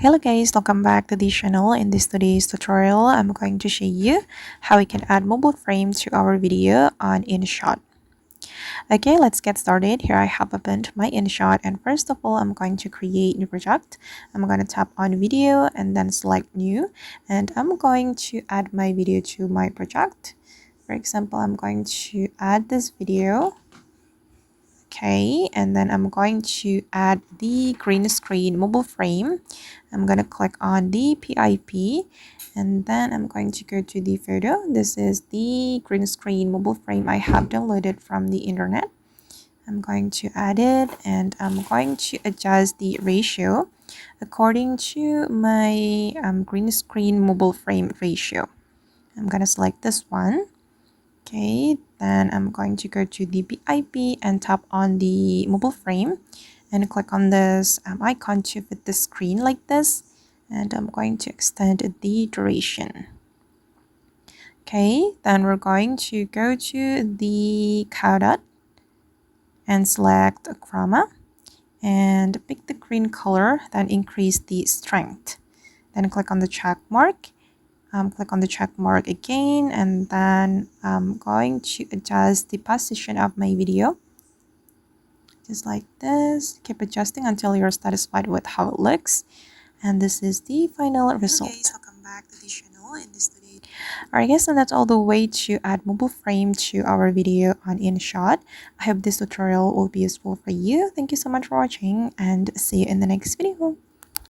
Hello guys, welcome back to the channel. In this today's tutorial, I'm going to show you how we can add mobile frame to our video on InShot. Okay, let's get started. Here I have opened my InShot, and first of all, I'm going to create new project. I'm going to tap on video and then select new, and I'm going to add my video to my project. For example, I'm going to add this video. Okay, and then I'm going to add the green screen mobile frame. I'm going to click on the PIP, and then I'm going to go to the photo. This is the green screen mobile frame I have downloaded from the internet. I'm going to add it, and I'm going to adjust the ratio according to my green screen mobile frame ratio. I'm going to select this one. Okay, then I'm going to go to the BIP and tap on the mobile frame and click on this icon to fit the screen like this, and I'm going to extend the duration. Okay, then we're going to go to the dot and select chroma and pick the green color, then increase the strength. Then click on the check mark. Click on the check mark again, and then I'm going to adjust the position of my video just like this. Keep adjusting until you're satisfied with how it looks, and this is the final result. Okay, so welcome back to the channel. In this video, alright guys, and that's all the way to add mobile frame to our video on InShot. I hope this tutorial will be useful for you. Thank you so much for watching, and see you in the next video.